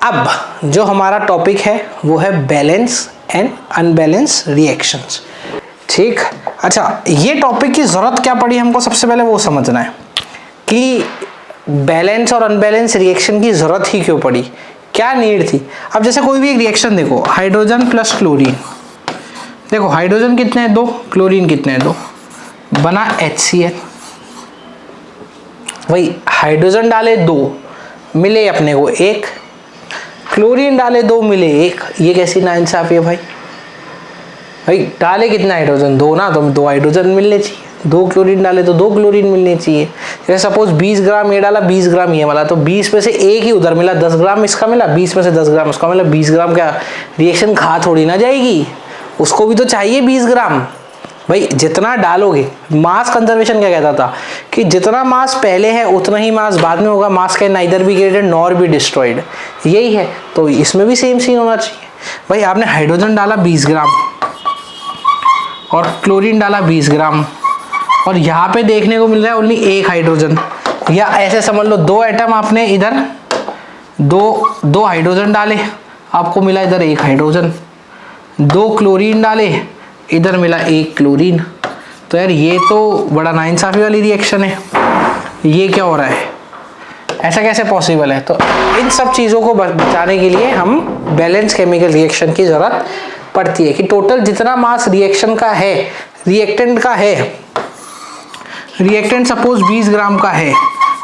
अब जो हमारा टॉपिक है वो है बैलेंस एंड अनबैलेंस रिएक्शंस। ठीक, अच्छा ये टॉपिक की ज़रूरत क्या पड़ी हमको, सबसे पहले वो समझना है कि बैलेंस और अनबैलेंस रिएक्शन की ज़रूरत ही क्यों पड़ी, क्या नीड थी। अब जैसे कोई भी एक रिएक्शन देखो, हाइड्रोजन प्लस क्लोरीन, देखो हाइड्रोजन कितने हैं 2, क्लोरीन कितने हैं 2, बना HCl। वही हाइड्रोजन डाले 2 मिले अपने को 1, क्लोरीन डाले 2 मिले 1, ये कैसी नाइंसाफी है भाई। भाई डाले कितना हाइड्रोजन 2 ना, तो 2 हाइड्रोजन मिलने चाहिए, 2 क्लोरीन डाले तो 2 क्लोरीन मिलने चाहिए। जैसे सपोज 20 ग्राम ये डाला, 20 ग्राम ये वाला, तो 20 में से एक ही उधर मिला, 10 ग्राम इसका मिला, 20 में से 10 ग्राम इसका मिला, 20 ग्राम क्या रिएक्शन खा थोड़ी ना जाएगी, उसको भी तो चाहिए 20 ग्राम। भाई जितना डालोगे, मास कंजर्वेशन क्या कहता था कि जितना मास पहले है उतना ही मास बाद में होगा, मास can neither be created nor be destroyed, यही है। तो इसमें भी सेम सीन होना चाहिए। भाई आपने हाइड्रोजन डाला 20 ग्राम और क्लोरीन डाला 20 ग्राम, और यहाँ पे देखने को मिल रहा है ओनली 1 हाइड्रोजन, या ऐसे समझ लो 2 एटम आपने इधर दो हाइड्रोजन डाले, आपको मिला इधर 1 हाइड्रोजन, 2 क्लोरीन डाले, इधर मिला 1 क्लोरीन। तो यार ये तो बड़ा नाइंसाफी वाली रिएक्शन है, ये क्या हो रहा है, ऐसा कैसे पॉसिबल है। तो इन सब चीज़ों को बचाने के लिए हम बैलेंस केमिकल रिएक्शन की ज़रूरत पड़ती है कि टोटल जितना मास रिएक्शन का है, रिएक्टेंट का है, रिएक्टेंट सपोज 20 ग्राम का है,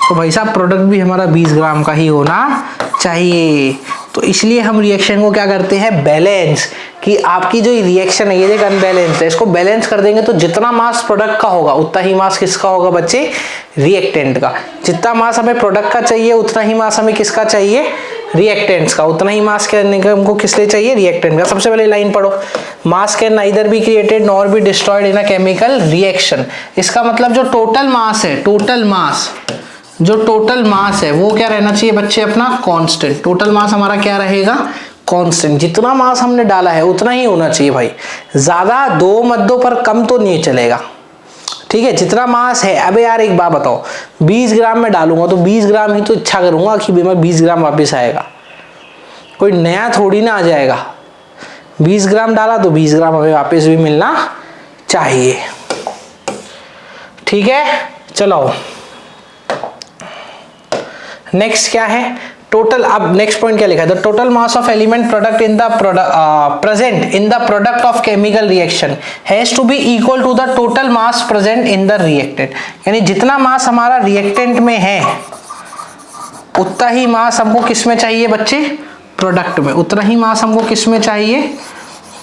तो भाई साहब प्रोडक्ट भी हमारा 20 ग्राम का ही होना चाहिए। तो इसलिए हम रिएक्शन को क्या करते हैं, बैलेंस, कि आपकी जो रिएक्शन है ये देख अनबैलेंस है, इसको बैलेंस कर देंगे तो जितना मास प्रोडक्ट का होगा उतना ही मास किसका होगा बच्चे, रिएक्टेंट का। जितना मास हमें प्रोडक्ट का चाहिए उतना ही मास हमें किसका चाहिए, रिएक्टेंट्स का, उतना ही मास करने का हमको किस लिए चाहिए, रिएक्टेंट का। सबसे पहले लाइन पढ़ो, मास can neither be created nor be destroyed in a chemical reaction. इसका मतलब जो टोटल मास है, टोटल मास, जो टोटल मास है वो क्या रहना चाहिए बच्चे अपना, कांस्टेंट। टोटल मास हमारा क्या रहेगा, कांस्टेंट। जितना मास हमने डाला है उतना ही होना चाहिए भाई, ज्यादा 2 मत दो पर कम तो नहीं चलेगा, ठीक है। जितना मास है, अबे यार एक बात बताओ, 20 ग्राम में डालूंगा तो 20 ग्राम ही तो इच्छा करूंगा कि मैं 20 ग्राम वापस आएगा, कोई नया थोड़ी ना आ जाएगा। 20 ग्राम डाला तो 20 ग्राम हमें वापस भी मिलना चाहिए, ठीक है। चलो नेक्स्ट क्या है, टोटल। अब नेक्स्ट पॉइंट क्या लिखा है, the total mass of element product in the present in the product of chemical reaction has to be equal to the total mass present in the reactant. यानी जितना मास हमारा reactant में है उतना ही मास हमको किस में चाहिए बच्चे, प्रोडक्ट में। उतना ही मास हमको किस में चाहिए,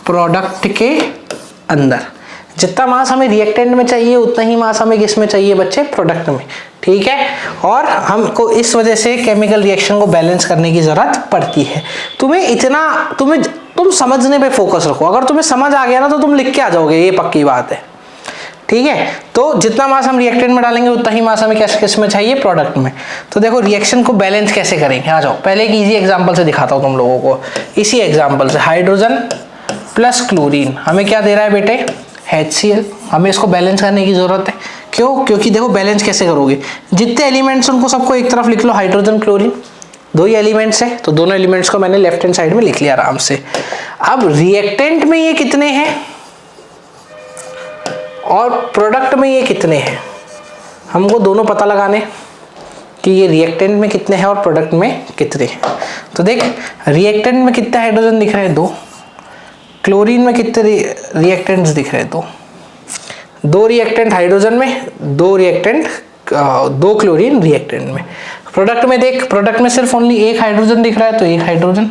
प्रोडक्ट के अंदर। जितना मास हमें रिएक्टेंट में चाहिए उतना ही मास हमें किस में चाहिए बच्चे, प्रोडक्ट में, ठीक है। और हमको इस वजह से केमिकल रिएक्शन को बैलेंस करने की जरूरत पड़ती है। तुम समझने पे फोकस रखो, अगर तुम्हें समझ आ गया ना तो तुम लिख के आ जाओगे, ये पक्की बात है, ठीक है। तो जितना मास हम रिएक्टेंट में डालेंगे उतना ही मास हमें किस में चाहिए, प्रोडक्ट में। तो देखो रिएक्शन को बैलेंस कैसे करेंगे, आ जाओ पहले एक इजी एग्जांपल से दिखाता हूँ तुम लोगों को। इसी एग्जांपल से हाइड्रोजन प्लस क्लोरीन हमें क्या दे रहा है बेटे, HCl। हमें इसको बैलेंस करने की जरूरत है, क्यों, क्योंकि देखो बैलेंस कैसे करोगे, जितने एलिमेंट्स उनको सबको एक तरफ लिख लो, हाइड्रोजन क्लोरीन 2 ही एलिमेंट्स है, तो दोनों एलिमेंट्स को मैंने लेफ्ट हैंड साइड में लिख लिया आराम से। अब रिएक्टेंट में ये कितने हैं और प्रोडक्ट में ये कितने हैं, हमको दोनों पता लगाने कि ये रिएक्टेंट में कितने हैं और प्रोडक्ट में कितने हैं। तो देख रिएक्टेंट में कितने हाइड्रोजन दिख रहे हैं, 2, क्लोरीन में कितने रिएक्टेंट्स दिख रहे हैं, 2 रिएक्टेंट हाइड्रोजन में, 2 क्लोरीन रिएक्टेंट में। प्रोडक्ट में देख, प्रोडक्ट में सिर्फ ओनली 1 हाइड्रोजन दिख रहा है, तो 1 हाइड्रोजन।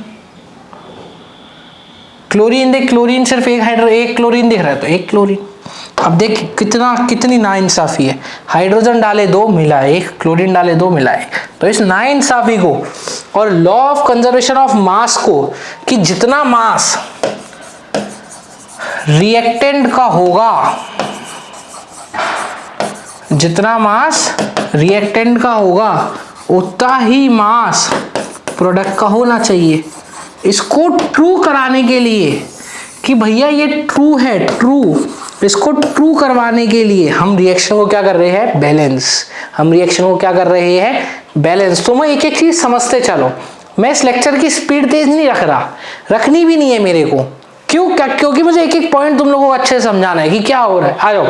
क्लोरीन देख, क्लोरीन सिर्फ 1 क्लोरीन दिख रहा है, तो 1 क्लोरीन। अब देख कितनी नाइंसाफी है, हाइड्रोजन डाले 2 मिला 1, क्लोरीन डाले 2 मिला 1। तो इस नाइंसाफी को और law of conservation of mass को, कि जितना मास रिएक्टेंट का होगा, जितना मास रिएक्टेंट का होगा उतना ही मास प्रोडक्ट का होना चाहिए। इसको ट्रू कराने के लिए कि भैया ये ट्रू है, ट्रू, इसको ट्रू करवाने के लिए हम रिएक्शन को क्या कर रहे हैं, बैलेंस। हम रिएक्शन को क्या कर रहे हैं, बैलेंस। तो मैं एक एक चीज समझते चलो। मैं इस लेक्चर की स्पीड तेज नहीं रख रहा, रखनी भी नहीं है मेरे को। क्यों? क्योंकि मुझे एक एक पॉइंट तुम लोगों को अच्छे से समझाना है कि क्या हो रहा है। आ जाओ,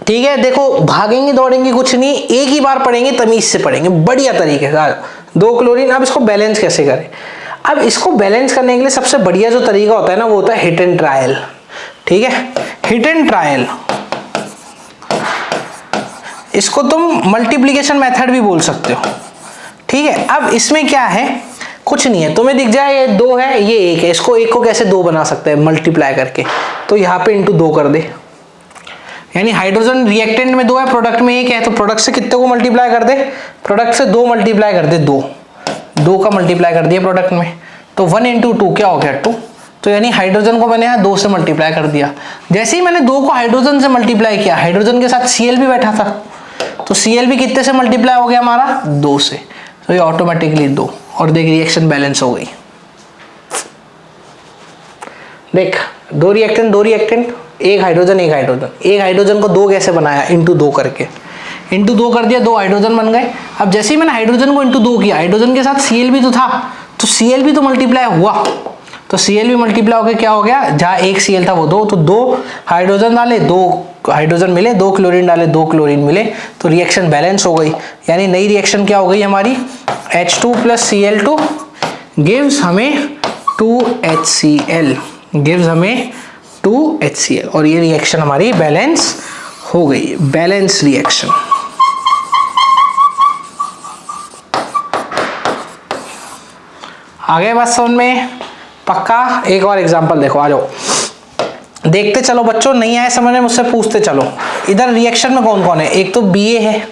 ठीक है। देखो, भागेंगे दौड़ेंगे कुछ नहीं, एक ही बार पढ़ेंगे, तमीज से पढ़ेंगे, बढ़िया तरीके से। आ जाओ, 2 क्लोरीन। अब इसको बैलेंस कैसे करें? अब इसको बैलेंस करने के लिए सबसे बढ़िया जो तरीका होता है ना, वो होता है हिट एंड ट्रायल। ठीक है, हिट एंड ट्रायल, इसको तुम मल्टीप्लीकेशन मेथड भी बोल सकते हो। ठीक है, अब इसमें क्या है, कुछ नहीं है, तुम्हें दिख जाए ये 2 है, ये 1 है, इसको 1 को कैसे 2 बना सकते हैं? मल्टीप्लाई करके। तो यहाँ पे इंटू 2 कर दे, यानी हाइड्रोजन रिएक्टेंट में 2 है, प्रोडक्ट में 1 है, तो प्रोडक्ट से कितने को मल्टीप्लाई कर दे? प्रोडक्ट से 2 मल्टीप्लाई कर दे, 2 का मल्टीप्लाई कर दिया प्रोडक्ट में, तो 1 इंटू 2 क्या हो गया? 2। तो यानी हाइड्रोजन को मैंने यहाँ 2 से मल्टीप्लाई कर दिया। जैसे ही मैंने 2 को हाइड्रोजन से मल्टीप्लाई किया, हाइड्रोजन के साथ Cl भी बैठा था, तो Cl भी कितने से मल्टीप्लाई हो गया हमारा? 2 से। तो ये ऑटोमेटिकली 2, और देख रिएक्शन बैलेंस हो गई। देख, 2 रिएक्टेंट, एक हाइड्रोजन को 2 कैसे बनाया? इंटू 2 करके, इंटू 2 कर दिया, 2 हाइड्रोजन बन गए। अब जैसे ही मैंने हाइड्रोजन को इंटू 2 किया, हाइड्रोजन के साथ Cl भी तो था, तो Cl भी तो मल्टीप्लाई हुआ, तो Cl भी मल्टीप्लाई होकर क्या हो गया? जहाँ एक Cl था वो 2, तो 2 हाइड्रोजन डाले, 2 हाइड्रोजन मिले, 2 क्लोरीन डाले, 2 क्लोरीन मिले, तो रिएक्शन बैलेंस हो गई। यानी नई रिएक्शन क्या हो गई हमारी? H2 + Cl2 गिव्स हमें 2HCl, गिव्स हमें 2HCl, और ये रिएक्शन हमारी बैलेंस हो गई, बैलेंस रिएक्शन। आगे बात समझ में? पक्का? एक और एग्जांपल देखो, आ जाओ, देखते चलो बच्चों, नहीं आए समझ में मुझसे पूछते चलो। इधर रिएक्शन में कौन कौन है? एक तो Ba है,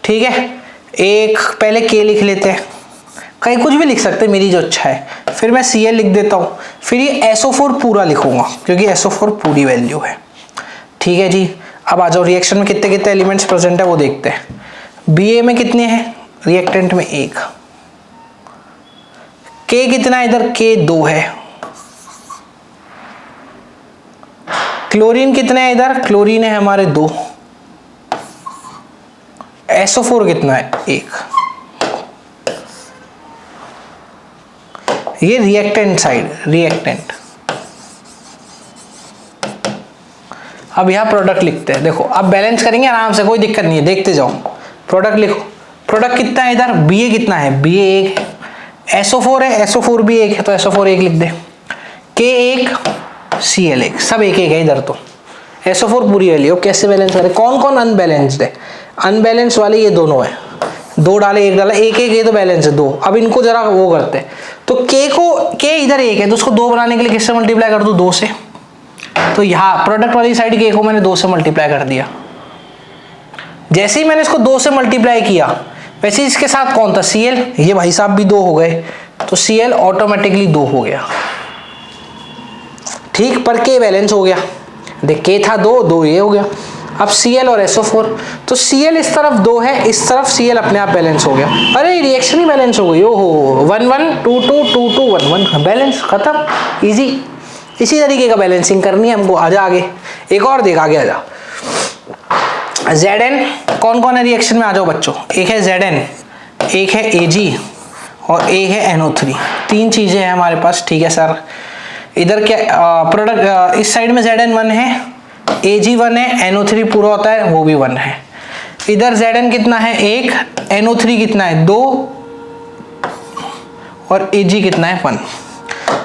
ठीक है, एक पहले K लिख लेते हैं, कहीं कुछ भी लिख सकते हैं, मेरी जो अच्छा है, फिर मैं Cl लिख देता हूँ, फिर ये SO4 पूरा लिखूंगा क्योंकि SO4 पूरी वैल्यू है। ठीक है जी, अब आ जाओ, रिएक्शन में कितने कितने एलिमेंट्स प्रेजेंट है वो देखते हैं। Ba में कितने हैं? रिएक्टेंट में 1। K कितना है? इधर K 2 है। क्लोरीन कितने हैं? इधर क्लोरीन है हमारे 2। SO4 कितना है? 1। ये रिएक्टेंट साइड, रिएक्टेंट। अब यहां प्रोडक्ट लिखते हैं। देखो, अब बैलेंस करेंगे आराम से, कोई दिक्कत नहीं है, देखते जाओ। प्रोडक्ट लिखो, प्रोडक्ट कितना है? इधर Ba कितना है? Ba 1 है। SO4 है, SO4 भी 1 है, तो SO4 1 लिख दे। K 1, Cl 1, सब 1 1 है इधर, तो SO4 पूरी वैल्यू। कैसे बैलेंस करें? कौन कौन अनबैलेंस्ड है? अनबैलेंस वाले ये दोनों है, 2 डाले 1 डाला, 1 1, ये तो बैलेंस है 2। अब इनको जरा वो करते हैं, तो K इधर 1 है, तो उसको 2 बनाने के लिए किससे मल्टीप्लाई कर दूं? 2 से। तो यहाँ प्रोडक्ट वाली साइड K को मैंने 2 से मल्टीप्लाई कर दिया। जैसे ही मैंने इसको 2 से मल्टीप्लाई किया, वैसे इसके साथ कौन था? Cl, ये भाई साहब भी 2 हो गए, तो Cl ऑटोमेटिकली 2 हो गया। ठीक, पर K बैलेंस हो गया। देख, K था 2, 2 ये हो गया। अब Cl और SO4, तो Cl इस तरफ 2 है, इस तरफ Cl अपने आप बैलेंस हो गया। अरे रिएक्शन ही बैलेंस हो गई। ओहो, 1 1 2 2 2 2 1 1, बैलेंस खत्म, इजी। इसी तरीके का बैलेंसिंग करनी है हमको। आजा आगे, एक और देख, आगे आजा। Zn कौन कौन है रिएक्शन में? आ जाओ बच्चों, एक है Zn, एक है Ag और एक है NO3। 3 चीजें हैं हमारे पास। ठीक है सर, इधर क्या प्रोडक्ट, इस साइड में Zn 1 है, Ag 1 है, NO3 पूरा होता है वो भी 1 है। इधर Zn कितना है? 1, NO3 कितना है? 2, और Ag कितना है? 1।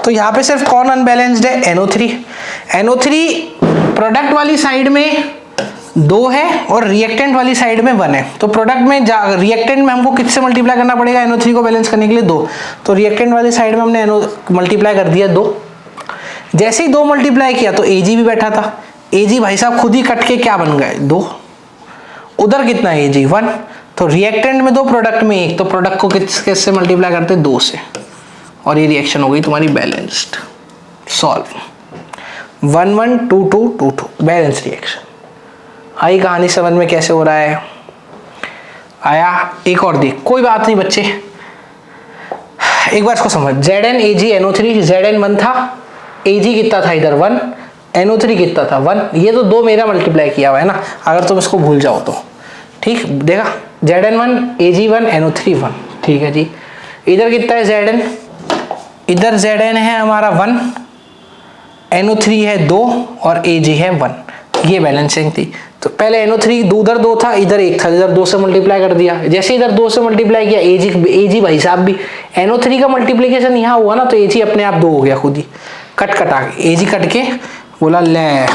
तो यहाँ पे सिर्फ कौन अनबैलेंस्ड है? NO3। NO3 प्रोडक्ट वाली साइड में 2 है और रिएक्टेंट वाली साइड में 1 है। तो प्रोडक्ट में रिएक्टेंट में हमको किससे मल्टीप्लाई करना पड़ेगा NO3 को बैलेंस करने के लिए? 2। तो रिएक्टेंट वाली साइड में हमने मल्टीप्लाई कर दिया 2। जैसे ही 2 मल्टीप्लाई किया तो Ag भी बैठा था, Ag भाई साहब खुद ही कट के क्या बन गए? 2। उधर कितना है? Ag 1। तो रिएक्टेंट में 2, प्रोडक्ट में 1, तो प्रोडक्ट को किससे मल्टीप्लाई करते? 2 से, और ये रिएक्शन हो गई तुम्हारी बैलेंस्ड। सॉल्व। 1 1 2 2 2 2, balance reaction. आई कहानी समझ में कैसे हो रहा है? आया? एक और देख, कोई बात नहीं बच्चे, एक बार इसको समझ। Zn Ag NO3, Zn 1 था, Ag कितना था इधर? 1, NO3 कितना था? 1। ये तो 2 मेरा मल्टीप्लाई किया हुआ है ना, अगर तुम इसको भूल जाओ तो। ठीक, देखा, Zn 1 Ag 1 NO3 1। ठीक है जी, इधर कितना है Zn, इधर Zn है हमारा 1, NO3 है 2 और Ag है 1। ये बैलेंसिंग थी। तो पहले NO3 उधर 2 था, इधर 1 था, इधर 2 से मल्टीप्लाई कर दिया। जैसे इधर 2 से मल्टीप्लाई किया Ag भाई साहब भी NO3 का मल्टीप्लीकेशन यहाँ हुआ ना, तो Ag अपने आप 2 हो गया खुद ही, कट आ गया। Ag कट के बोला ले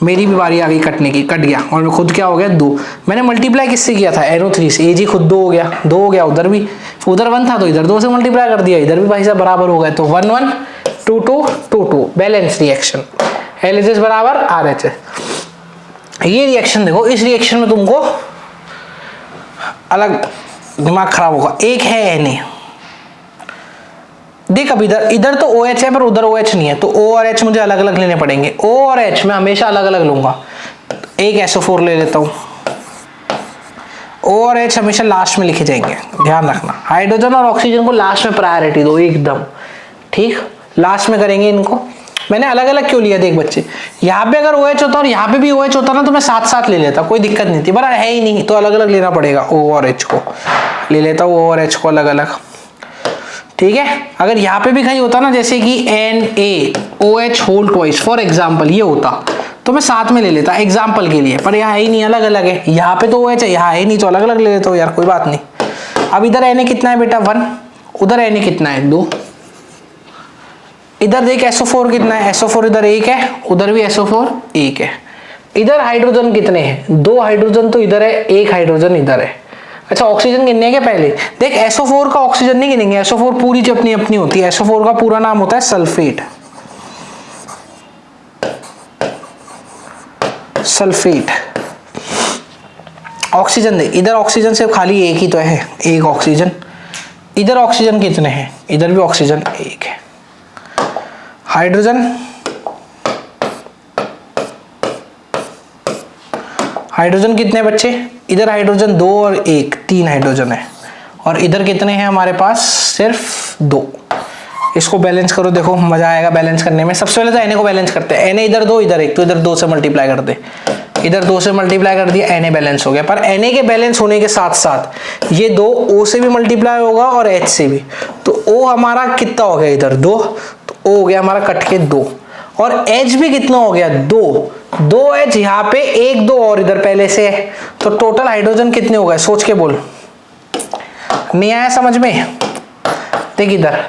मेरी भी बारी आ गई कटने की, कट गया और खुद क्या हो गया 2। मैंने मल्टीप्लाई किससे किया था, NO3 से। Ag खुद 2 हो गया, 2 हो गया, उधर भी, उधर 1 था तो इधर 2 से मल्टीप्लाई कर दिया, इधर भी भाई साहब बराबर हो गए। तो 1 1 2 2 2 2 बैलेंस रिएक्शन, LHS बराबर RHS। ये रिएक्शन देखो, इस रिएक्शन में तुमको अलग दिमाग खराब होगा। एक है Na, देख अब इधर तो OH है पर उधर OH नहीं है, तो O और H मुझे अलग अलग लेने पड़ेंगे। O और H मैं हमेशा अलग अलग लूंगा। एक SO4 ले लेता हूं, O और H हमेशा लास्ट में लिखे जाएंगे, ध्यान रखना। हाइड्रोजन और ऑक्सीजन को लास्ट में प्रायोरिटी दो एकदम, ठीक, लास्ट में करेंगे इनको। मैंने अलग अलग क्यों लिया, देख बच्चे, यहाँ पे अगर OH होता और यहाँ पे भी OH होता ना तो मैं साथ साथ ले लेता, कोई दिक्कत नहीं थी, पर है ही नहीं तो अलग अलग लेना पड़ेगा। O और H को ले लेता हूँ, O और H को अलग अलग, ठीक है। अगर यहाँ पे भी कहीं होता ना, जैसे कि NaOH whole twice for example ये होता, तो मैं साथ में ले लेता एग्जाम्पल के लिए, पर यहाँ है ही नहीं, अलग अलग है। यहाँ पे तो OH है, यहाँ है ही नहीं तो अलग अलग ले लेता हूँ यार, कोई बात नहीं। अब इधर Na कितना है बेटा 1, उधर Na कितना है 2, इधर देख SO4 कितना है, SO4 इधर 1 है, उधर भी SO4 1 है। इधर हाइड्रोजन कितने हैं, 2 हाइड्रोजन तो इधर है, 1 हाइड्रोजन इधर है। अच्छा ऑक्सीजन गिनने के पहले देख, SO4 का ऑक्सीजन नहीं गिनेंगे, SO4 पूरी जो अपनी अपनी होती है। SO4 का पूरा नाम होता है सल्फेट, सल्फेट। ऑक्सीजन दे, इधर ऑक्सीजन सिर्फ खाली एक ही तो है, एक ऑक्सीजन। इधर ऑक्सीजन कितने हैं, इधर भी ऑक्सीजन 1 है। हाइड्रोजन, हाइड्रोजन कितने बच्चे, इधर हाइड्रोजन 2 और 1, 3 हाइड्रोजन है, और इधर कितने हैं हमारे पास, सिर्फ 2। इसको बैलेंस करो, देखो मजा आएगा बैलेंस करने में। सबसे पहले तो Na को बैलेंस करते हैं। Na इधर 2 इधर 1, तो इधर 2 से मल्टीप्लाई कर दे, इधर 2 से मल्टीप्लाई कर दिया, Na बैलेंस हो गया। पर Na के बैलेंस होने के साथ साथ ये 2 O से भी मल्टीप्लाई होगा और H से भी, तो O हमारा कितना हो गया इधर 2, तो O हो गया हमारा कट के 2, और H भी कितना हो गया 2 H यहाँ पे 1 2 और इधर पहले से है, तो टोटल हाइड्रोजन कितने हो गए, सोच के बोल। नहीं आया समझ में, देख इधर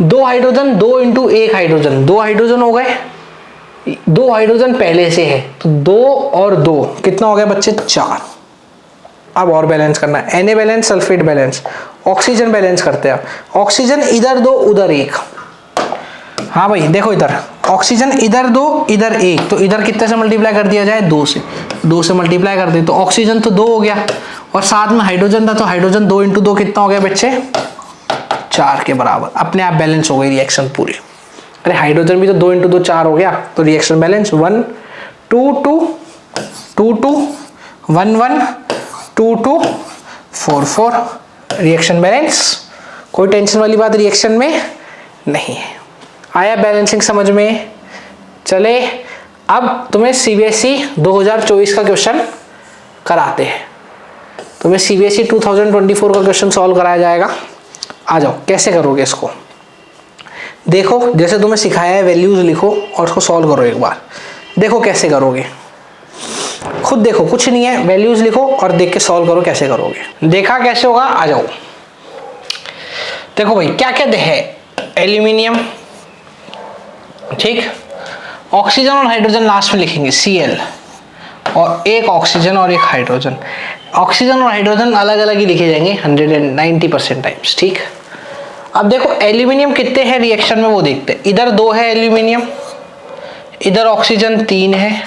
2 हाइड्रोजन, 2 इंटू 1 हाइड्रोजन, 2 हाइड्रोजन हो गए, 2 हाइड्रोजन पहले से है, तो 2 और 2 कितना हो गया बच्चे 4। अब और बैलेंस करना है, Na balance, sulphate balance, oxygen balance करते हैं। ऑक्सीजन इधर 2 उधर 1, हाँ भाई देखो इधर ऑक्सीजन इधर 2 इधर 1, तो इधर कितने से मल्टीप्लाई कर दिया जाए, 2 से मल्टीप्लाई कर दे, तो ऑक्सीजन तो 2 हो गया, और साथ में हाइड्रोजन था, तो हाइड्रोजन 2 इंटू 2 कितना हो गया बच्चे 4 के बराबर। अपने आप बैलेंस हो गई रिएक्शन पूरी। अरे हाइड्रोजन भी तो 2 इंटू 2 4 हो गया, तो रिएक्शन बैलेंस 1 2 2 2 2 1 1 2 2 4 4, रिएक्शन बैलेंस। कोई टेंशन वाली बात रिएक्शन में नहीं है। आया बैलेंसिंग समझ में? चले अब तुम्हें CBSE 2024 का क्वेश्चन कराते हैं। तुम्हें CBSE 2024 का क्वेश्चन सॉल्व कराया जाएगा। आ जाओ, कैसे करोगे इसको देखो, जैसे तुम्हें सिखाया है वैल्यूज लिखो और उसको सॉल्व करो एक बार, देखो कैसे करोगे, खुद देखो, कुछ नहीं है, वैल्यूज लिखो और देख के सॉल्व करो कैसे करोगे। देखा कैसे होगा, आ जाओ। देखो भाई क्या क्या है, एल्यूमिनियम, ठीक, ऑक्सीजन और हाइड्रोजन लास्ट में लिखेंगे Cl, और एक ऑक्सीजन और एक हाइड्रोजन। ऑक्सीजन और हाइड्रोजन अलग अलग ही लिखे जाएंगे 190% टाइम्स, ठीक। अब देखो एल्यूमिनियम कितने हैं रिएक्शन में वो देखते हैं। इधर 2 है एल्यूमिनियम, इधर ऑक्सीजन 3 है,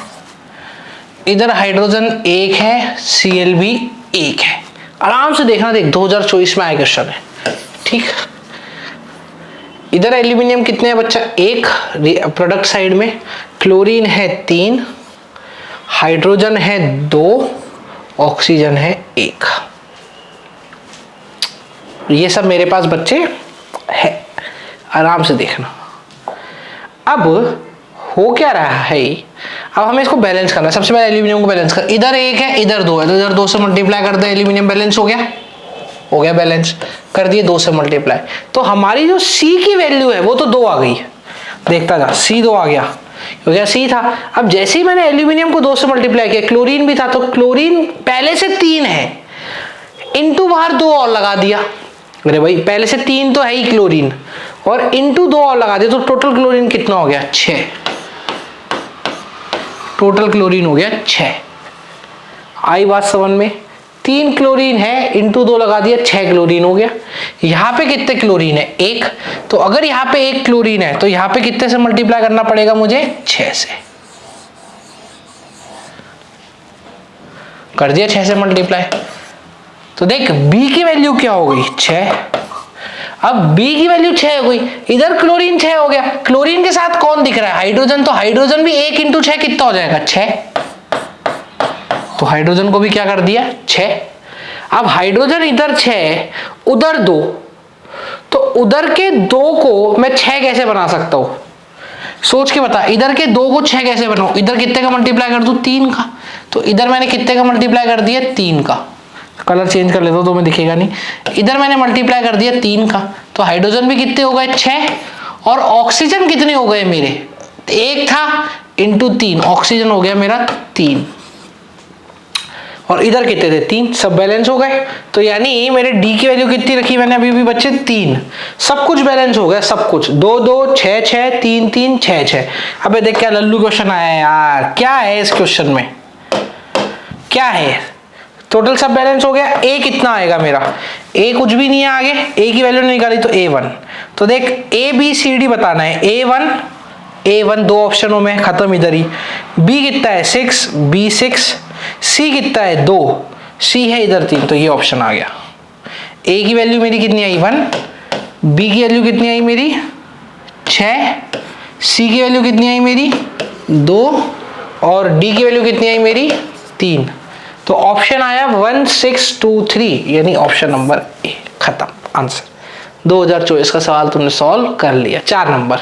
इधर हाइड्रोजन 1 है, Cl भी 1 है। आराम से देखना, देख 2024 में आया क्वेश्चन है, ठीक। इधर एल्यूमिनियम कितने हैं बच्चा, 1 प्रोडक्ट साइड में, क्लोरीन है 3, हाइड्रोजन है 2, ऑक्सीजन है 1। ये सब मेरे पास बच्चे है, आराम से देखना। अब हो क्या रहा है, अब हमें इसको बैलेंस करना है। सबसे पहले एल्यूमिनियम को बैलेंस कर, इधर 1 है इधर 2 है, तो इधर 2 से मल्टीप्लाई कर दे, एल्यूमिनियम बैलेंस हो गया। हो गया बैलेंस, कर दिए 2 से मल्टीप्लाई। तो हमारी जो C की वैल्यू है वो तो 2 आ गई, देखता जा, C 2 आ गया, हो गया C था। अब जैसे ही मैंने एल्यूमिनियम को 2 से मल्टीप्लाई किया, क्लोरीन भी था, तो क्लोरीन पहले से 3 है, इनटू बाहर 2 और लगा दिया। अरे भाई पहले से 3 तो है ही क्लोरीन, और इनटू 2 और लगा दिया, तो टोटल क्लोरीन कितना हो गया? 6। टोटल क्लोरीन हो गया 6। आई बात समझ में? 3 क्लोरीन है, इनटू 2 लगा दिया, 6 क्लोरीन हो गया। यहाँ पे कितने क्लोरीन है? 1। तो अगर यहाँ पे 1 क्लोरीन है तो यहाँ पे कितने से मल्टीप्लाई करना पड़ेगा मुझे? 6 से। कर दिया 6 से मल्टीप्लाई। तो देख B की वैल्यू क्या हो गई? 6। अब B की वैल्यू 6 हो गई, इधर क्लोरीन 6 हो गया। क्लोरीन के साथ कौन दिख रहा है? हाइड्रोजन। तो हाइड्रोजन भी 1 इंटू 6 कितना हो जाएगा? 6। तो हाइड्रोजन को भी क्या कर दिया? 6। अब हाइड्रोजन इधर 6, उधर 2, तो उधर के 2 को मैं 6 कैसे बना सकता हूं? सोच के बता, इधर के 2 को 6 कैसे बनाऊं? इधर कितने का मल्टीप्लाई कर दूं? 3 का। तो इधर मैंने कितने का मल्टीप्लाई कर दिया? 3 का। कलर चेंज कर लेता हूं तो मैं दिखेगा नहीं। इधर मैंने मल्टीप्लाई कर दिया 3 का, तो हाइड्रोजन भी कितने हो गए? 6। और ऑक्सीजन कितने हो गए मेरे? 1 था इंटू 3, ऑक्सीजन हो गया मेरा 3। और इधर कितने थे? 3। सब बैलेंस हो गए। तो यानी मेरे डी की वैल्यू कितनी रखी मैंने अभी भी बच्चे? 3। सब कुछ बैलेंस हो गया, सब कुछ। 2 2 6 6 3 3 6 6। अबे देख क्या लल्लू क्वेश्चन आया है यार, क्या है इस क्वेश्चन में? क्या है? टोटल सब बैलेंस हो गया। ए कितना आएगा मेरा? ए कुछ भी नहीं है आगे, ए की वैल्यू नहीं निकाली तो A1। तो देख ABCD बताना है। A1 2 ऑप्शनों में खत्म इधर ही। B कितना है? 6, B6। C कितना है? 2, C है इधर 3, तो ये ऑप्शन आ गया। A की वैल्यू मेरी कितनी आई? 1। B की वैल्यू कितनी आई मेरी? 6। C की वैल्यू कितनी आई मेरी? 2। और D की वैल्यू कितनी आई मेरी? 3। तो ऑप्शन आया 1 6 2 3, यानी ऑप्शन नंबर ए। खत्म आंसर। 2024 का सवाल तुमने सॉल्व कर लिया। 4 नंबर।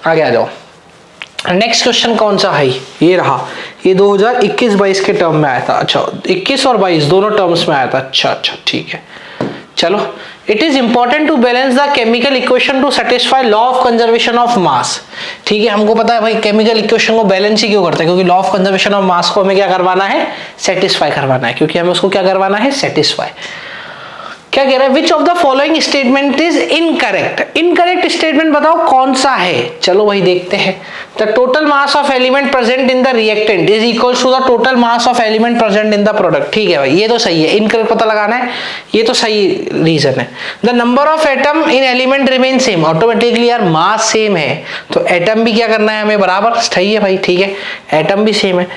आगे आ जाओ। नेक्स्ट क्वेश्चन कौन सा है? ये रहा। ये 2021-22 के टर्म में आया था। अच्छा 21 और 22 दोनों टर्म्स में आया था। अच्छा ठीक है, चलो। It is important to balance the chemical equation to satisfy law of conservation of mass. ठीक है, हमको पता है भाई केमिकल इक्वेशन को बैलेंस ही क्यों करते हैं? क्योंकि law of conservation of mass को हमें क्या करवाना है? सेटिस्फाई करवाना है। क्योंकि हमें उसको क्या करवाना है? सेटिस्फाई। क्या कह रहा है? Which of the following statement is incorrect? Incorrect statement बताओ कौन सा है? चलो भाई देखते हैं। The total mass of element present in the reactant is equal to the total mass of element present in the product. ठीक है भाई, ये तो सही है। इनकरेक्ट पता लगाना है, ये तो सही रीजन है। The number of atom in element remain same. Automatically यार मास सेम है, तो एटम भी क्या करना है हमें? बराबर। सही है भाई, ठीक है, एटम भी सेम है।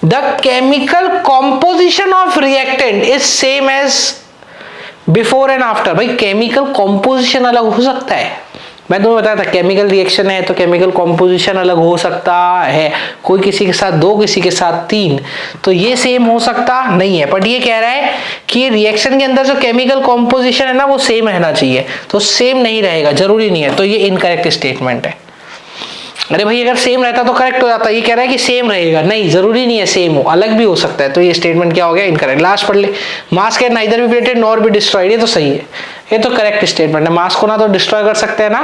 The chemical composition of reactant is same as before and after. भाई केमिकल कॉम्पोजिशन अलग हो सकता है। मैं तुम्हें बताया था केमिकल रिएक्शन है तो केमिकल कॉम्पोजिशन अलग हो सकता है। कोई किसी के साथ 2, किसी के साथ 3, तो ये सेम हो सकता नहीं है। बट ये कह रहा है कि रिएक्शन के अंदर जो केमिकल कॉम्पोजिशन है ना वो सेम रहना चाहिए, तो सेम नहीं रहेगा, जरूरी नहीं है। तो ये इनकरेक्ट स्टेटमेंट है। अरे भाई अगर सेम रहता तो करेक्ट हो जाता। ये कह रहा है कि सेम रहेगा, नहीं जरूरी नहीं है सेम हो, अलग भी हो सकता है। तो ये स्टेटमेंट क्या हो गया? इनकरेक्ट। लास्ट पढ़ ले। मास can neither be created nor be destroyed. ये तो सही है, ये तो करेक्ट स्टेटमेंट है। मास को ना तो डिस्ट्रॉय कर सकते हैं ना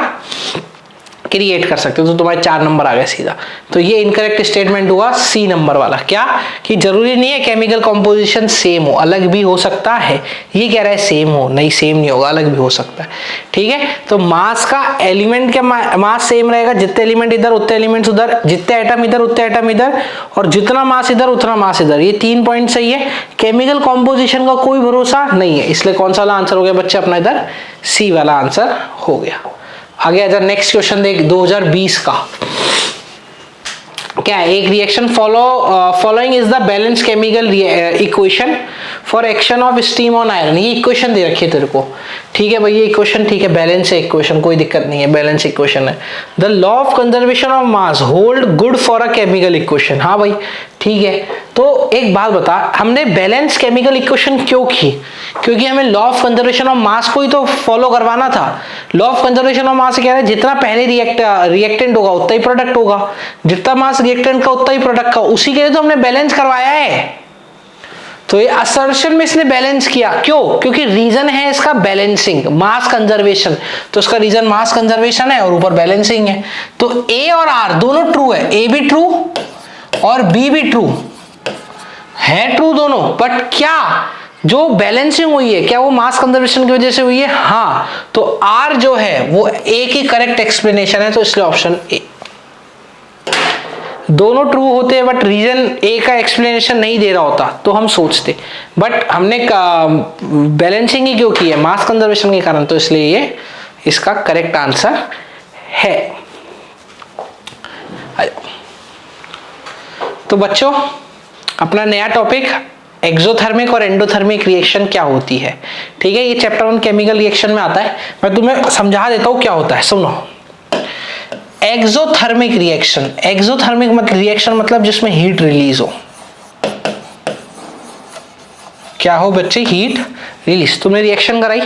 क्रिएट कर सकते हो। तो तुम्हारे 4 नंबर आ गए सीधा। तो ये इनकरेक्ट स्टेटमेंट हुआ C नंबर वाला। क्या? कि जरूरी नहीं है केमिकल कॉम्पोजिशन सेम हो, अलग भी हो सकता है। ये कह रहा है सेम हो, नहीं सेम नहीं होगा, अलग भी हो सकता है। ठीक है, तो मास का एलिमेंट का मास सेम रहेगा। जितने एलिमेंट इधर उतने एलिमेंट्स उधर, जितने एटम इधर उतने एटम इधर, और जितना मास इधर उतना मास इधर। ये 3 पॉइंट सही है। केमिकल कॉम्पोजिशन का कोई भरोसा नहीं है, इसलिए कौन सा वाला आंसर हो गया बच्चे अपना? इधर C वाला आंसर हो गया। आगे आ जा। नेक्स्ट क्वेश्चन देख 2020 का। क्या है? एक reaction following is the balance chemical equation for action of steam on iron. ये इक्वेशन दे रखी है तेरे को। ठीक है भाई, ये इक्वेशन ठीक है, बैलेंस है इक्वेशन, कोई दिक्कत नहीं है, बैलेंस इक्वेशन है। The law of conservation of mass hold good for a chemical equation. हाँ भाई ठीक है। तो एक बात बता, हमने बैलेंस केमिकल इक्वेशन क्यों की? क्योंकि हमें law of conservation of mass को ही तो फॉलो करवाना था। लॉ ऑफ कंजर्वेशन ऑफ मास कह रहा है जितना पहले रिएक्टेंट होगा उतना ही प्रोडक्ट होगा, जितना मास रिएक्टेंट का उतना ही प्रोडक्ट का। उसी के लिए तो हमने बैलेंस करवाया है। तो ये असर्शन में इसने बैलेंस किया, क्यों? क्योंकि रीजन है इसका बैलेंसिंग, मास कंजर्वेशन, तो इसका रीजन मास कंजर्वेशन है और ऊपर बैलेंसिंग है। तो ए और आर दोनों ट्रू है, ए भी ट्रू और बी भी ट्रू है, ट्रू दोनों, बट क्या जो बैलेंसिंग हुई है क्या वो मास कंजर्वेशन की वजह से हुई है? हाँ, तो आर जो है वो ए की करेक्ट एक्सप्लेनेशन है, तो इसलिए ऑप्शन ए। दोनों ट्रू होते हैं बट रीजन ए का एक्सप्लेनेशन नहीं दे रहा होता तो हम सोचते, बट हमने बैलेंसिंग ही क्यों की है? मास कंजर्वेशन के कारण, तो इसलिए ये इसका करेक्ट आंसर है। तो बच्चों अपना नया टॉपिक एक्सोथर्मिक और एंडोथर्मिक रिएक्शन क्या होती है, ठीक है? ये चैप्टर 1 केमिकल रिएक्शन में आता है, मैं तुम्हें समझा देता हूं क्या होता है, सुनो। एक्सोथर्मिक रिएक्शन, एक्सोथर्मिक रिएक्शन मतलब जिसमें हीट रिलीज हो। क्या हो बच्चे? Heat release. तुमने रिएक्शन कराई,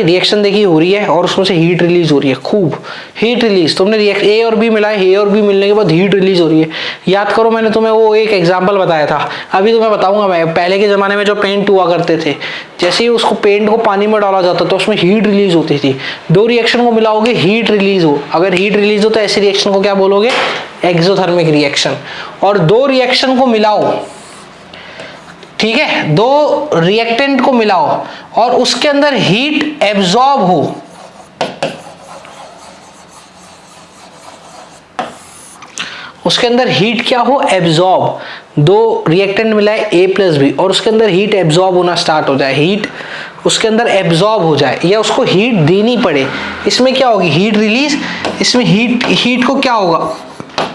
रिएक्शन देखी हो रही है और उसमें से हीट रिलीज हो रही है, खूब हीट रिलीज। तुमने ए और बी मिलाए, ए और बी मिलने के बाद हीट रिलीज हो रही है। याद करो मैंने तुम्हें वो एक एग्जांपल बताया था, अभी तुम्हें बताऊंगा मैं। पहले के जमाने में जो पेंट हुआ करते थे, जैसे ही उसको पेंट को पानी में डाला जाता तो उसमें हीट रिलीज होती थी। दो रिएक्शन को मिलाओगे हीट रिलीज हो, अगर हीट रिलीज हो तो ऐसी रिएक्शन को क्या बोलोगे? Exothermic reaction. और दो रिएक्शन को मिलाओ, ठीक है, दो रिएक्टेंट को मिलाओ और उसके अंदर हीट एब्जॉर्ब हो, उसके अंदर हीट क्या हो? एब्जॉर्ब। दो रिएक्टेंट मिलाए ए प्लस बी और उसके अंदर हीट एब्जॉर्ब होना स्टार्ट हो जाए, हीट उसके अंदर एब्जॉर्ब हो जाए या उसको हीट देनी पड़े, इसमें क्या होगी? Heat release. इसमें हीट को क्या होगा?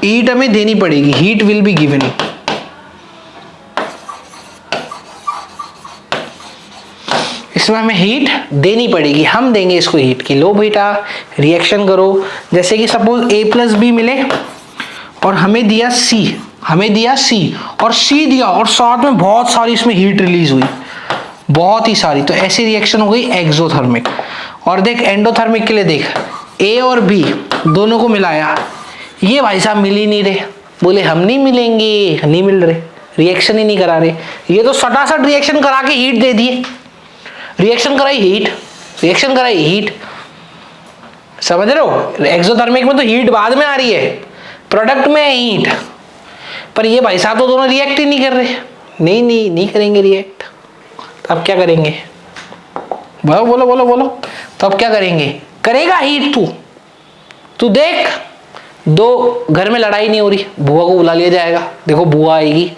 हीट हमें देनी पड़ेगी, हीट विल बी गिवन। इसमें हमें हीट देनी पड़ेगी, हम देंगे इसको हीट की। लो बेटा रिएक्शन करो, जैसे कि सपोज ए प्लस बी मिले और हमें दिया सी और सी दिया और साथ में बहुत सारी इसमें हीट रिलीज हुई, बहुत ही सारी, तो ऐसी रिएक्शन हो गई एक्सोथर्मिक। और देख एंडोथर्मिक के लिए देख, ए और बी दोनों को मिलाया, ये भाई साहब मिल ही नहीं रहे, बोले हम नहीं मिलेंगे, नहीं मिल रहे, रिएक्शन ही नहीं करा रहे। ये तो सटासट रिएक्शन करा के हीट दे दिए, रिएक्शन कराई हीट, समझ रहे हो? एक्सोथर्मिक में तो हीट बाद में आ रही है, प्रोडक्ट में है हीट, पर ये भाई साहब तो दोनों रिएक्ट ही नहीं कर रहे। नहीं करेंगे रिएक्ट, तो अब क्या करेंगे? बोलो। तो अब क्या करेंगे? करेगा हीट तू देख, दो घर में लड़ाई नहीं हो रही, बुआ को बुला लिया जाएगा। देखो बुआ आएगी,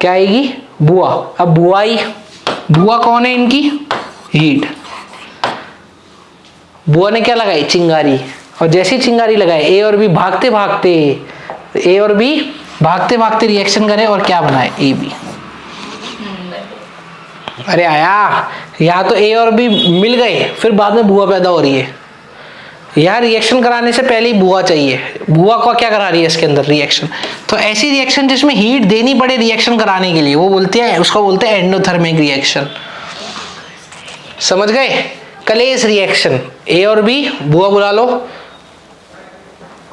क्या आएगी? बुआ। अब बुआ आई, बुआ कौन है इनकी? हीट। बुआ ने क्या लगाई? चिंगारी। और जैसी चिंगारी लगाए ए और बी भागते भागते रिएक्शन करे और क्या बनाए? A B. अरे आया, यहाँ तो ए और बी मिल गए, फिर बाद में बुआ पैदा हो रही है। यहाँ रिएक्शन कराने से पहले ही बुआ चाहिए, बुआ को क्या करा रही है इसके अंदर? रिएक्शन। तो ऐसी रिएक्शन जिसमें हीट देनी पड़े रिएक्शन कराने के लिए, वो उसको बोलते हैं एंडोथर्मिक रिएक्शन। समझ गए? कलेश रिएक्शन, ए और बी, बुआ बुला लो,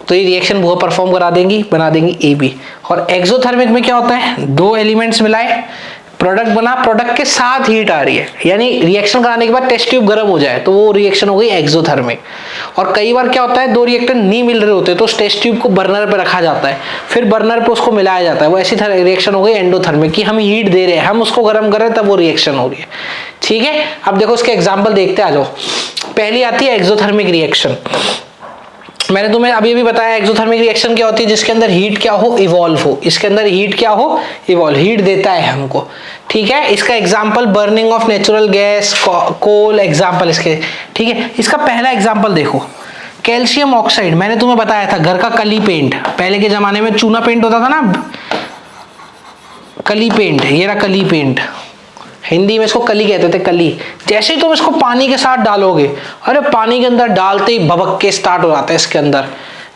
तो ये रिएक्शन बुआ परफॉर्म करा देंगी, बना देंगी ए बी। और एक्सोथर्मिक में क्या होता है? दो एलिमेंट्स मिलाए, प्रोडक्ट बना, प्रोडक्ट के साथ हीट आ रही है, यानी रिएक्शन कराने के बाद टेस्ट ट्यूब गर्म हो जाए तो वो रिएक्शन हो गई एक्सोथर्मिक। और कई बार क्या होता है, दो रिएक्टेंट नहीं मिल रहे होते तो उस टेस्ट ट्यूब को बर्नर पे रखा जाता है, फिर बर्नर पे उसको मिलाया जाता है, वो ऐसी रिएक्शन हो गई एंडोथर्मिक की, हम हीट दे रहे हैं, हम उसको गर्म कर रहे हैं, तब वो रिएक्शन हो रही है। ठीक है, अब देखो इसके एग्जाम्पल देखते आ जाओ। पहली आती है एक्सोथर्मिक रिएक्शन। मैंने तुम्हें अभी भी बताया एक्सोथर्मिक रिएक्शन क्या होती है, जिसके अंदर हीट क्या हो? इवॉल्व हो। इसके अंदर हीट क्या हो? इवॉल्व, हीट देता है हमको। ठीक है, इसका example burning of natural gas, coal, example इसके। ठीक है, इसका पहला एग्जांपल देखो, कैल्शियम ऑक्साइड। मैंने तुम्हें बताया था घर का कली पेंट, पहले के जमाने में चूना पेंट होता था ना, कली पेंट, ये रहा कली पेंट, हिंदी में इसको कली कहते थे, कली। जैसे ही तुम इसको पानी के साथ डालोगे, अरे पानी के अंदर डालते ही भभक के स्टार्ट हो जाता है इसके अंदर,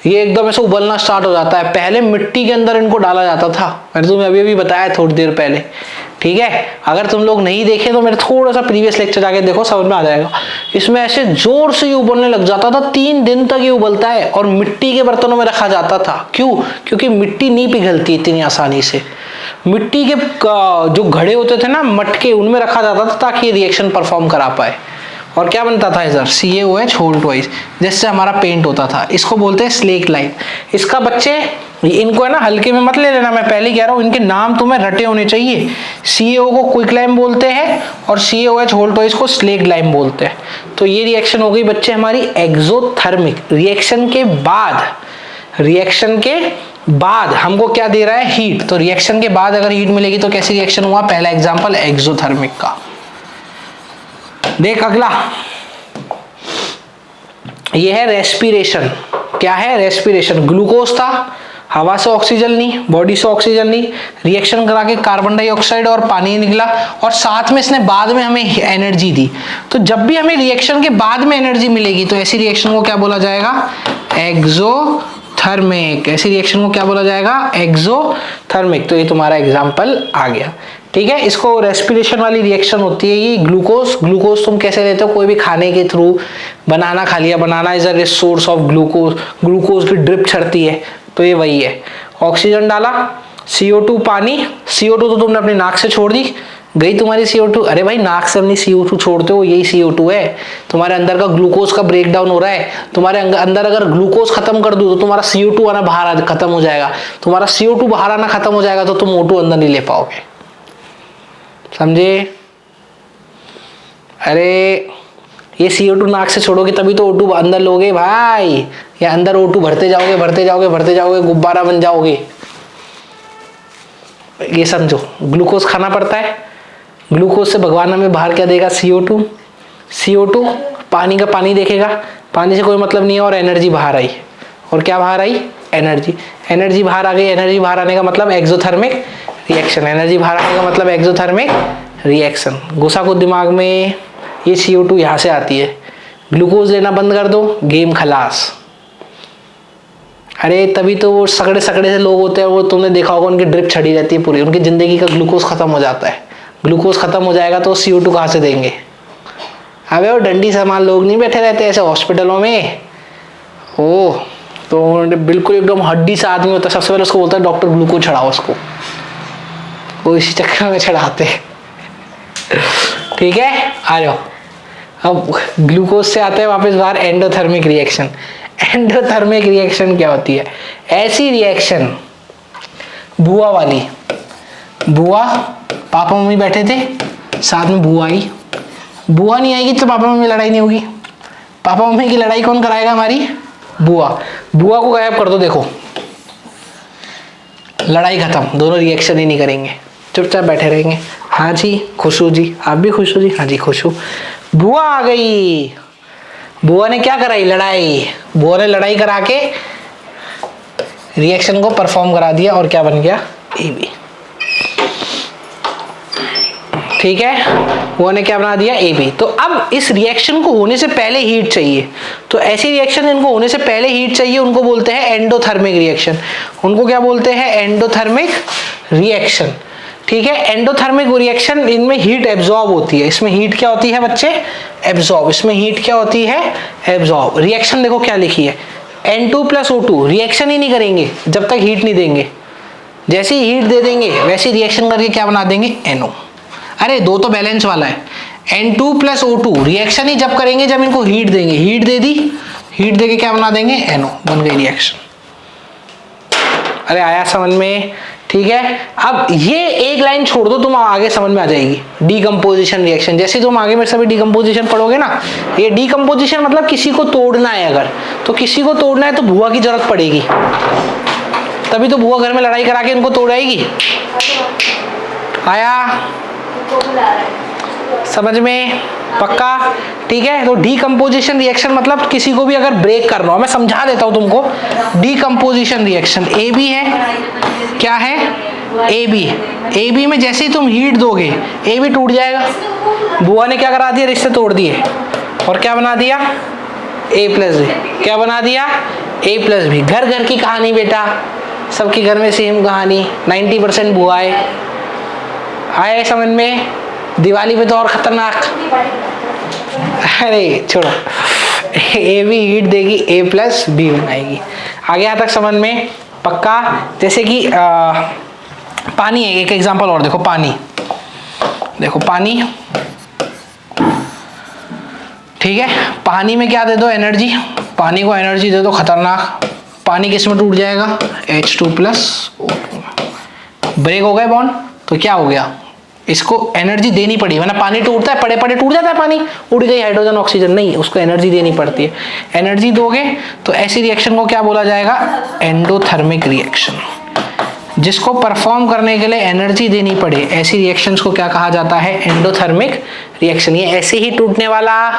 ये एकदम ऐसे उबलना स्टार्ट हो जाता है। पहले मिट्टी के अंदर इनको डाला जाता था, मैंने तुम्हें अभी बताया थोड़ी देर पहले। ठीक है, अगर तुम लोग नहीं देखे तो मेरे थोड़ा सा प्रीवियस लेक्चर जाके देखो, समझ में आ जाएगा। इसमें ऐसे जोर से ये उबलने लग जाता था, 3 दिन तक ये उबलता है, और मिट्टी के बर्तनों में रखा जाता था। क्यों? क्योंकि मिट्टी नहीं पिघलती इतनी आसानी से, मिट्टी के जो घड़े होते थे ना, मटके, उनमें रखा जाता था ताकि ये रिएक्शन परफॉर्म करा पाए। और क्या बनता था इधर, CaOH होल ट्वाइस, जिससे हमारा पेंट होता था। इसको बोलते हैं स्लेक लाइम। इसका बच्चे, इनको है ना हल्के में मत ले लेना, मैं पहले कह रहा हूँ, इनके नाम तुम्हें रटे होने चाहिए। CaO को क्विक लाइम बोलते हैं और CaOH होल ट्वाइस को स्लेक लाइम बोलते हैं। तो ये रिएक्शन हो गई बच्चे हमारी एक्सोथर्मिक। रिएक्शन के बाद हमको क्या दे रहा है, हीट। तो रिएक्शन के बाद अगर हीट मिलेगी तो कैसी रिएक्शन हुआ, पहला एग्जांपल एक्सोथर्मिक का। देख अगला, ये है रेस्पिरेशन। क्या है, रेस्पिरेशन। ग्लूकोज था, हवा से ऑक्सीजन ली, बॉडी से ऑक्सीजन ली, रिएक्शन करा के कार्बन डाइऑक्साइड और पानी निकला, और साथ में इसने बाद में हमें एनर्जी दी। तो जब भी हमें रिएक्शन के बाद में एनर्जी मिलेगी तो ऐसी रिएक्शन को क्या बोला जाएगा, एक्सोथर्मिक। ऐसी रिएक्शन को क्या बोला जाएगा, एक्सोथर्मिक। तो ये तुम्हारा एग्जांपल आ गया। ठीक है, इसको रेस्पिरेशन वाली रिएक्शन होती है। ये ग्लूकोज तुम कैसे लेते हो, कोई भी खाने के थ्रू, बनाना खा लिया, banana is a source of glucose की ड्रिप चढ़ती है, तो ये वही है। ऑक्सीजन डाला, CO2 पानी, CO2 तो तुमने अपनी नाक से छोड़ दी, गई तुम्हारी CO2। अरे भाई नाक से अपनी CO2 छोड़ते हो, यही CO2 है। तुम्हारे अंदर का ग्लूकोज का ब्रेकडाउन हो रहा है, तुम्हारे अंदर अगर ग्लूकोज खत्म कर दूं तो तुम्हारा CO2 आना बाहर खत्म हो जाएगा। तुम्हारा CO2 बाहर आना खत्म हो जाएगा तो तुम O2 अंदर नहीं ले पाओगे, समझे। अरे ये CO2 नाक से छोड़ोगे तभी तो O2 अंदर लोगे भाई, या अंदर O2 भरते जाओगे, गुब्बारा बन जाओगे। ये समझो, ग्लूकोज खाना पड़ता है, ग्लूकोज से भगवान हमें बाहर क्या देगा, CO2 पानी का पानी देखेगा, पानी से कोई मतलब नहीं है, और एनर्जी बाहर आई। और क्या बाहर आई, एनर्जी बाहर आ गई। एनर्जी बाहर आने का मतलब एक्सोथर्मिक रिएक्शन। एनर्जी बाहर आने का मतलब एक्सोथर्मिक रिएक्शन। घुसा को दिमाग में, ये CO2 यहाँ से आती है, ग्लूकोज लेना बंद कर दो, गेम खलास। अरे तभी तो वो सगड़े से लोग होते हैं, वो तुमने देखा होगा, उनकी ड्रिप छड़ी रहती है पूरी, उनकी जिंदगी का ग्लूकोज खत्म हो जाता है। ग्लूकोज खत्म हो जाएगा तो CO2 कहाँ से देंगे। अबे वो डंडी सामान लोग नहीं बैठे रहते ऐसे हॉस्पिटलों में, ओह तो बिल्कुल एकदम हड्डी सा आदमी होता है, सबसे पहले उसको बोलता है डॉक्टर ग्लूकोज चढ़ाओ उसको, वो इसी चक्कर में चढ़ाते। ठीक है, आ जाओ। अब ग्लूकोज से आते हैं वापस बाहर, एंडोथर्मिक रिएक्शन। एंडोथर्मिक रिएक्शन क्या होती है, ऐसी रिएक्शन, बुआ वाली। बुआ, पापा मम्मी बैठे थे, साथ में बुआ आई। बुआ नहीं आएगी तो पापा मम्मी लड़ाई नहीं होगी। पापा मम्मी की लड़ाई कौन कराएगा, हमारी बुआ। बुआ को गायब कर दो, देखो लड़ाई खत्म, दोनों रिएक्शन ही नहीं करेंगे, चुपचाप बैठे रहेंगे। हाँ जी खुश हो जी, आप भी खुश हो जी, हाँ जी खुश हो। बुआ आ गई, बुआ ने क्या कराई, लड़ाई। बुआ ने लड़ाई करा के रिएक्शन को परफॉर्म करा दिया, और क्या बन गया, AB। ठीक है, बुआ ने क्या बना दिया, AB। तो अब इस रिएक्शन को होने से पहले हीट चाहिए, तो ऐसी रिएक्शन इनको होने से पहले हीट चाहिए, उनको बोलते हैं एंडोथर्मिक रिएक्शन। उनको क्या बोलते हैं, एंडोथर्मिक रिएक्शन। ठीक है, एंडोथर्मिक रिएक्शन, इनमें हीट एब्जॉर्ब होती है। इसमें हीट क्या होती है बच्चे, एब्जॉर्ब। इसमें हीट क्या होती है, एब्जॉर्ब। रिएक्शन देखो क्या लिखी है, N2+O2। रिएक्शन ही नहीं करेंगे जब तक हीट नहीं देंगे, जैसे ही हीट दे देंगे वैसे रिएक्शन करके क्या बना देंगे, NO। अरे दो तो बैलेंस वाला है, N2+O2। रिएक्शन ही जब करेंगे जब इनको हीट देंगे, हीट दे दी, हीट देके क्या बना देंगे, NO, बन गई रिएक्शन। अरे आया समझ में। ठीक है, अब ये एक लाइन छोड़ दो, तुम आगे समझ में आ जाएगी। डीकम्पोजिशन रिएक्शन, जैसे तुम आगे मेरे सभी डीकम्पोजिशन पढ़ोगे ना, ये डीकम्पोजिशन मतलब किसी को तोड़ना है। अगर तो किसी को तोड़ना है तो बुआ की जरूरत पड़ेगी, तभी तो बुआ घर में लड़ाई करा के इनको तोड़ाएगी। आया समझ में, पक्का। ठीक है, तो डीकम्पोजिशन रिएक्शन मतलब किसी को भी अगर ब्रेक करना हो, मैं समझा देता हूं तुमको। डीकम्पोजिशन रिएक्शन AB है, क्या है, AB में जैसे ही तुम हीट दोगे AB टूट जाएगा। बुआ ने क्या करा दिया, रिश्ते तोड़ दिए, और क्या बना दिया, A+B। क्या बना दिया, A+B। घर घर की कहानी बेटा, सबके घर में सेम कहानी, 90% बुआएं। आए समझ में, दिवाली पे तो और खतरनाक। अरे छोड़ो, AB हीट देगी, A+B बनाएगी। आगे यहाँ तक समझ में, पक्का। जैसे कि पानी है, एक एग्जांपल और देखो, पानी, देखो पानी, ठीक है, पानी में क्या दे दो, एनर्जी, पानी को एनर्जी दे दो खतरनाक, पानी किस में टूट जाएगा, H2+O2, ब्रेक हो गए बॉन्ड, तो क्या हो गया, इसको एनर्जी देनी पड़ी, वरना पानी टूटता है, पड़े पड़े टूट जाता है पानी, उड़ गई हाइड्रोजन ऑक्सीजन, नहीं, उसको एनर्जी देनी पड़ती है, एनर्जी दोगे तो ऐसी रिएक्शन को क्या बोला जाएगा, एंडोथर्मिक रिएक्शन। जिसको परफॉर्म करने के लिए एनर्जी देनी पड़े, ऐसी रिएक्शंस को क्या कहा जाता है, एंडोथर्मिक रिएक्शन। ये ऐसे ही टूटने वाला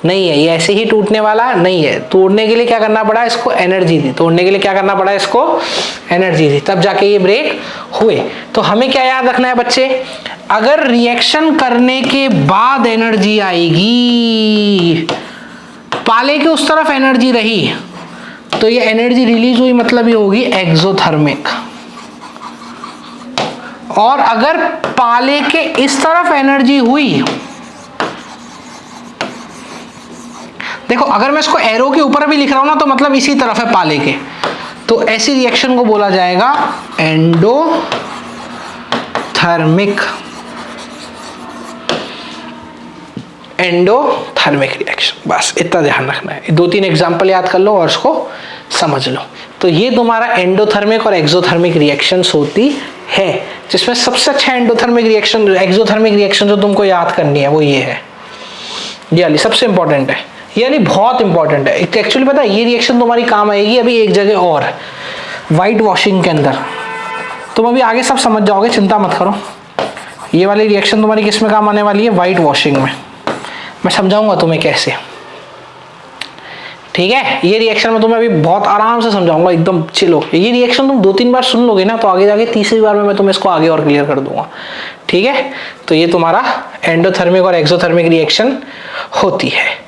नहीं है, ये ऐसे ही टूटने वाला नहीं है, तोड़ने के लिए क्या करना पड़ा, इसको एनर्जी दी, तोड़ने के लिए क्या करना पड़ा, इसको एनर्जी दी, तब जाके ये ब्रेक हुए। तो हमें क्या याद रखना है बच्चे, अगर रिएक्शन करने के बाद एनर्जी आएगी, पाले के उस तरफ एनर्जी रही, तो ये एनर्जी रिलीज हुई, मतलब ये होगी एक्सोथर्मिक। और अगर पाले के इस तरफ एनर्जी हुई, देखो अगर मैं इसको एरो के ऊपर भी लिख रहा हूं ना, तो मतलब इसी तरफ है पाले के, तो ऐसी रिएक्शन को बोला जाएगा एंडोथर्मिक रिएक्शन। बस इतना ध्यान रखना है, 2-3 एग्जांपल याद कर लो और उसको समझ लो। तो ये तुम्हारा एंडोथर्मिक और एक्सोथर्मिक रिएक्शंस होती है, जिसमें सबसे अच्छा एंडोथर्मिक रिएक्शन, एक्सोथर्मिक रिएक्शन जो तुमको याद करनी है वो ये है, ये वाली सबसे इंपॉर्टेंट है, ये वाली बहुत इंपॉर्टेंट है। एक्चुअली पता है ये रिएक्शन तुम्हारी काम आएगी अभी एक जगह और, व्हाइट वॉशिंग के अंदर। तुम अभी आगे सब समझ जाओगे, चिंता मत करो। ये वाली रिएक्शन तुम्हारी किस में काम आने वाली है, व्हाइट वॉशिंग में। मैं समझाऊंगा तुम्हें कैसे, ठीक है। ये रिएक्शन में तुम्हें अभी बहुत आराम से समझाऊंगा, एकदम चिल हो। ये रिएक्शन तुम 2-3 बार सुन लोगे ना, तो आगे जाके तीसरी बार में मैं तुम्हें इसको आगे और क्लियर कर दूंगा, ठीक है। तो ये तुम्हारा एंडोथर्मिक और एक्सोथर्मिक रिएक्शन होती है।